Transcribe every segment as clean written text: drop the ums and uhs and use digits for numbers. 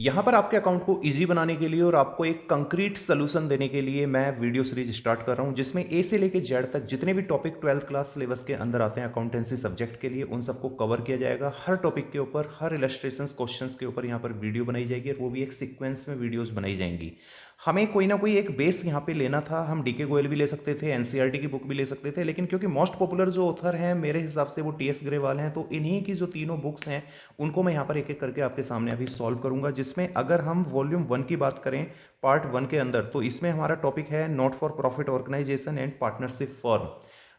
यहाँ पर आपके अकाउंट को इजी बनाने के लिए और आपको एक कंक्रीट सोल्यूशन देने के लिए मैं वीडियो सीरीज स्टार्ट कर रहा हूँ, जिसमें ए से लेकर जेड तक जितने भी टॉपिक 12th क्लास सिलेबस के अंदर आते हैं अकाउंटेंसी सब्जेक्ट के लिए, उन सबको कवर किया जाएगा। हर टॉपिक के ऊपर, हर इलस्ट्रेशंस क्वेश्चंस के ऊपर यहाँ पर वीडियो बनाई जाएगी और वो भी एक सीक्वेंस में वीडियोस बनाई जाएंगी। हमें कोई ना कोई एक बेस यहाँ पे लेना था। हम डीके गोयल भी ले सकते थे, एनसीईआरटी की बुक भी ले सकते थे, लेकिन क्योंकि मोस्ट पॉपुलर जो ऑथर हैं मेरे हिसाब से वो टीएस ग्रेवाल हैं, तो इन्हीं की जो तीनों बुक्स हैं उनको मैं यहाँ पर एक एक करके आपके सामने अभी सॉल्व करूंगा। जिसमें अगर हम वॉल्यूम 1 की बात करें पार्ट 1 के अंदर, तो इसमें हमारा टॉपिक है not for profit organisation and partnership firm.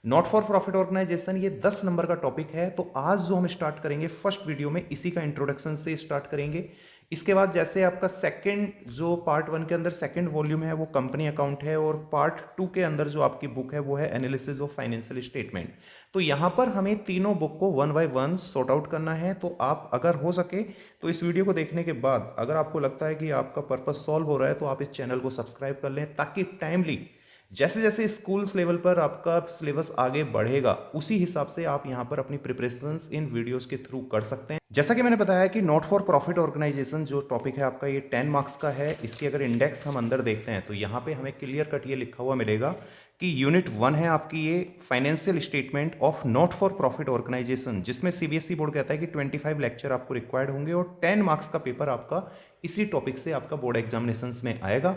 Not for profit organisation ये 10 नंबर का टॉपिक है। तो आज जो हम स्टार्ट करेंगे फर्स्ट वीडियो में इसी का इंट्रोडक्शन से स्टार्ट करेंगे। इसके बाद जैसे आपका सेकंड जो पार्ट 1 के अंदर सेकंड वॉल्यूम है वो कंपनी अकाउंट है, और पार्ट 2 के अंदर जो आपकी बुक है वो है एनालिसिस ऑफ फाइनेंशियल स्टेटमेंट। तो यहाँ पर हमें तीनों बुक को 1 बाय 1 सॉर्ट आउट करना है। तो आप अगर हो सके तो इस वीडियो को देखने के बाद अगर आपको लगता है कि आपका पर्पस सॉल्व हो रहा है तो आप इस चैनल को सब्सक्राइब कर लें, ताकि टाइमली जैसे जैसे स्कूल्स लेवल पर आपका सिलेबस आगे बढ़ेगा उसी हिसाब से आप यहाँ पर अपनी प्रिपरेशंस इन वीडियोस के थ्रू कर सकते हैं। जैसा कि मैंने बताया कि नॉट फॉर प्रॉफिट ऑर्गेनाइजेशन जो टॉपिक है आपका ये 10 मार्क्स का है। इसकी अगर इंडेक्स हम अंदर देखते हैं तो यहाँ पे हमें क्लियर कट ये लिखा हुआ मिलेगा कि यूनिट 1 है आपकी ये financial statement of not for profit organisation, जिसमें सीबीएसई बोर्ड कहता है कि 25 लेक्चर आपको रिक्वायर्ड होंगे और 10 मार्क्स का पेपर आपका इसी टॉपिक से आपका बोर्ड एग्जामिनेशन में आएगा।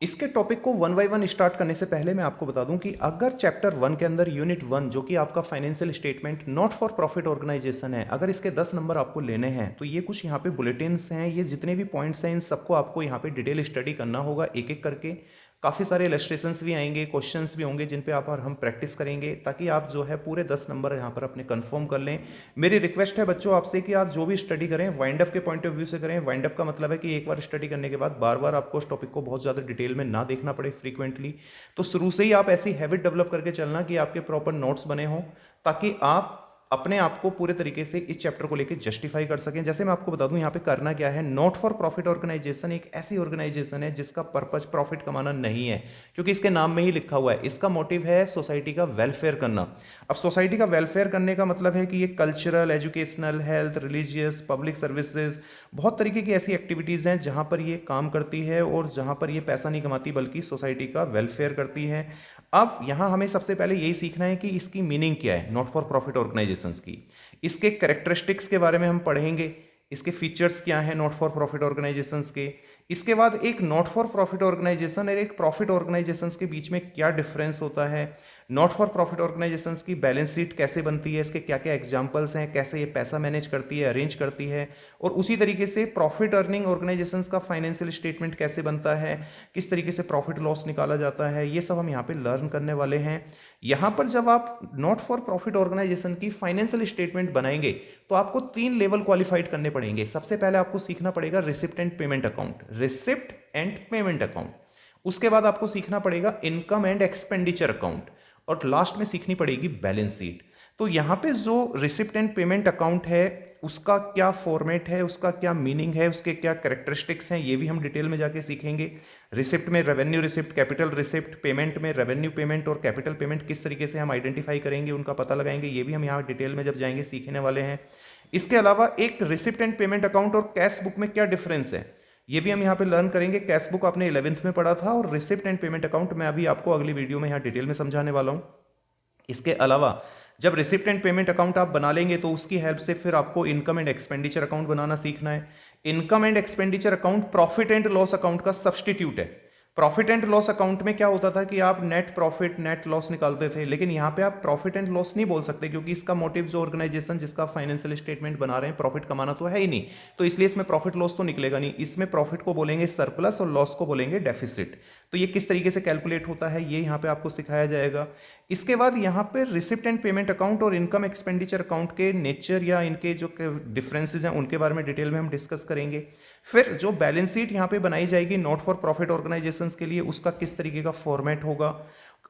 इसके टॉपिक को 1 बाय 1 स्टार्ट करने से पहले मैं आपको बता दूं कि अगर चैप्टर 1 के अंदर यूनिट 1 जो कि आपका financial statement not for profit organisation है, अगर इसके 10 नंबर आपको लेने हैं तो ये कुछ यहाँ पे बुलेटिन्स हैं, ये जितने भी पॉइंट्स हैं इन सबको आपको यहाँ पे डिटेल स्टडी करना होगा एक एक करके। काफ़ी सारे इलस्ट्रेशंस भी आएंगे, क्वेश्चंस भी होंगे जिन पे आप और हम प्रैक्टिस करेंगे, ताकि आप जो है पूरे 10 नंबर यहाँ पर अपने कंफर्म कर लें। मेरी रिक्वेस्ट है बच्चों आपसे कि आप जो भी स्टडी करें वाइंड अप के पॉइंट ऑफ व्यू से करें। वाइंड अप का मतलब है कि एक बार स्टडी करने के बाद बार बार आपको उस टॉपिक को बहुत ज़्यादा डिटेल में ना देखना पड़े फ्रीक्वेंटली। तो शुरू से ही आप ऐसी हैबिट डेवलप करके चलना कि आपके प्रॉपर नोट्स बने हों, ताकि आप अपने आप को पूरे तरीके से इस चैप्टर को लेकर जस्टिफाई कर सकें। जैसे मैं आपको बता दूं यहाँ पे करना क्या है। नॉट फॉर प्रॉफिट ऑर्गेनाइजेशन एक ऐसी ऑर्गेनाइजेशन है जिसका पर्पज प्रॉफिट कमाना नहीं है, क्योंकि इसके नाम में ही लिखा हुआ है। इसका मोटिव है सोसाइटी का वेलफेयर करना। अब सोसाइटी का वेलफेयर करने का मतलब है कि ये cultural, educational, health, religious, public services, बहुत तरीके की ऐसी एक्टिविटीज़ हैं जहाँ पर ये काम करती है और जहाँ पर ये पैसा नहीं कमाती बल्कि सोसाइटी का वेलफेयर करती है। अब यहाँ हमें सबसे पहले यही सीखना है कि इसकी मीनिंग क्या है नॉट फॉर प्रॉफिट ऑर्गेनाइजेशंस की। इसके कैरेक्टरिस्टिक्स के बारे में हम पढ़ेंगे, इसके फीचर्स क्या हैं नॉट फॉर प्रॉफिट ऑर्गेनाइजेशंस के। इसके बाद एक नॉट फॉर प्रॉफिट ऑर्गेनाइजेशन और एक प्रॉफिट ऑर्गेनाइजेशंस के बीच में क्या डिफरेंस होता है। नॉट फॉर प्रॉफिट ऑर्गेनाइजेशंस की बैलेंस शीट कैसे बनती है, इसके क्या क्या एग्जांपल्स हैं, कैसे ये पैसा मैनेज करती है, अरेंज करती है। और उसी तरीके से प्रॉफिट अर्निंग ऑर्गेनाइजेशंस का फाइनेंशियल स्टेटमेंट कैसे बनता है, किस तरीके से प्रॉफिट लॉस निकाला जाता है, ये सब हम यहाँ पे लर्न करने वाले हैं। यहाँ पर जब आप नॉट फॉर प्रॉफिट ऑर्गेनाइजेशन की फाइनेंशियल स्टेटमेंट बनाएंगे तो आपको 3 लेवल क्वालिफाइड करने पड़ेंगे। सबसे पहले आपको सीखना पड़ेगा receipt and payment account, receipt and payment account. उसके बाद आपको सीखना पड़ेगा इनकम एंड एक्सपेंडिचर अकाउंट, और लास्ट में सीखनी पड़ेगी बैलेंस शीट। तो यहाँ पे जो रिसिप्ट एंड पेमेंट अकाउंट है उसका क्या फॉर्मेट है, उसका क्या मीनिंग है, उसके क्या कैरेक्टरिस्टिक्स हैं, ये भी हम डिटेल में जाके सीखेंगे। रिसिप्ट में revenue receipt, capital receipt, payment में रेवेन्यू पेमेंट और कैपिटल पेमेंट किस तरीके से हम आइडेंटिफाई करेंगे, उनका पता लगाएंगे, ये भी हम यहाँ डिटेल में जब जाएंगे सीखने वाले हैं। इसके अलावा एक रिसिप्ट एंड पेमेंट अकाउंट और कैश बुक में क्या डिफरेंस है ये भी हम यहाँ पे लर्न करेंगे। कैश बुक आपने 11th में पढ़ा था और रिसिप्ट एंड पेमेंट अकाउंट मैं अभी आपको अगली वीडियो में यहाँ डिटेल में समझाने वाला हूँ। इसके अलावा जब रिसिप्ट एंड पेमेंट अकाउंट आप बना लेंगे तो उसकी हेल्प से फिर आपको इनकम एंड एक्सपेंडिचर अकाउंट बनाना सीखना है। Income and expenditure account profit and loss account का सब्सटीट्यूट है। प्रॉफिट एंड लॉस अकाउंट में क्या होता था कि आप नेट प्रॉफिट नेट लॉस निकालते थे, लेकिन यहाँ पे आप प्रॉफिट एंड लॉस नहीं बोल सकते, क्योंकि इसका मोटिव जो ऑर्गेनाइजेशन जिसका फाइनेंशियल स्टेटमेंट बना रहे हैं प्रॉफिट कमाना तो है ही नहीं, तो इसलिए इसमें प्रॉफिट लॉस तो निकलेगा नहीं। इसमें प्रॉफिट को बोलेंगे सरप्लस और लॉस को बोलेंगे डेफिसिट। तो ये किस तरीके से कैलकुलेट होता है ये यहाँ पे आपको सिखाया जाएगा। इसके बाद यहाँ पे रिसिप्ट एंड पेमेंट अकाउंट और इनकम एक्सपेंडिचर अकाउंट के नेचर या इनके जो डिफरेंसेस हैं उनके बारे में डिटेल में हम डिस्कस करेंगे। फिर जो बैलेंस शीट यहाँ पे बनाई जाएगी नॉट फॉर प्रॉफिट ऑर्गेनाइजेशंस के लिए, उसका किस तरीके का फॉर्मेट होगा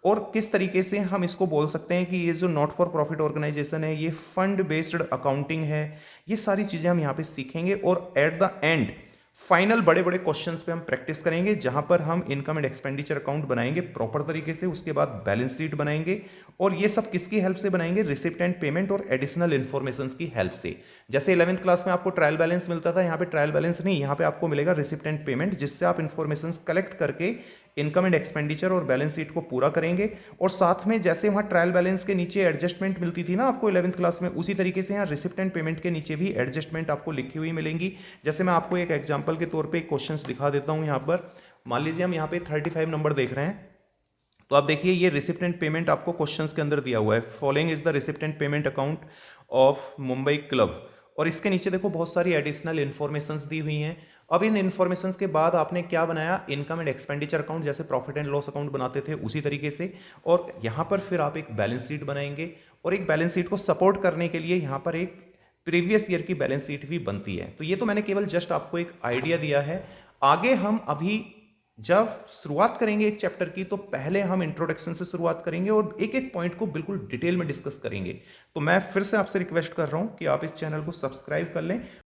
और किस तरीके से हम इसको बोल सकते हैं कि ये जो नॉट फॉर प्रॉफिट ऑर्गेनाइजेशन है ये फंड बेस्ड अकाउंटिंग है। ये सारी चीजें हम यहाँ पे सीखेंगे और एट द एंड फाइनल बड़े बड़े क्वेश्चंस पे हम प्रैक्टिस करेंगे, जहां पर हम इनकम एंड एक्सपेंडिचर अकाउंट बनाएंगे प्रॉपर तरीके से, उसके बाद बैलेंस शीट बनाएंगे। और ये सब किसकी हेल्प से बनाएंगे? रिसिप्ट एंड पेमेंट और एडिशनल इन्फॉर्मेशन की हेल्प से। जैसे 11th क्लास में आपको ट्रायल बैलेंस मिलता था, यहाँ पे ट्रायल बैलेंस नहीं, यहाँ पे आपको मिलेगा रिसिप्ट एंड पेमेंट, जिससे आप इन्फॉर्मेशन कलेक्ट करके इनकम एंड एक्सपेंडिचर और बैलेंस शीट को पूरा करेंगे। और साथ में जैसे वहाँ ट्रायल बैलेंस के नीचे एडजस्टमेंट मिलती थी ना आपको 11th क्लास में, उसी तरीके से यहाँ रिसिप्ट एंड पेमेंट के नीचे भी एडजस्टमेंट आपको लिखी हुई मिलेंगी। जैसे मैं आपको एक एग्जांपल के तौर पे क्वेश्चंस दिखा देता हूँ यहाँ पर। मान लीजिए हम यहाँ पे 35 नंबर देख रहे हैं, तो आप देखिए ये रिसिप्ट एंड पेमेंट आपको क्वेश्चंस के अंदर दिया हुआ है। Following is the receipt and payment account of Mumbai club. और इसके नीचे देखो बहुत सारी एडिशनल इन्फॉर्मेशंस दी हुई हैं। अब इन इन्फॉर्मेशंस के बाद आपने क्या बनाया? इनकम एंड एक्सपेंडिचर अकाउंट, जैसे प्रॉफिट एंड लॉस अकाउंट बनाते थे उसी तरीके से। और यहाँ पर फिर आप एक बैलेंस शीट बनाएंगे, और एक बैलेंस शीट को सपोर्ट करने के लिए यहाँ पर एक प्रीवियस ईयर की बैलेंस शीट भी बनती है। तो ये तो मैंने केवल जस्ट आपको एक आइडिया दिया है। आगे हम अभी जब शुरुआत करेंगे एक चैप्टर की, तो पहले हम इंट्रोडक्शन से शुरुआत करेंगे और एक एक पॉइंट को बिल्कुल डिटेल में डिस्कस करेंगे। तो मैं फिर से आपसे रिक्वेस्ट कर रहा हूं कि आप इस चैनल को सब्सक्राइब कर लें।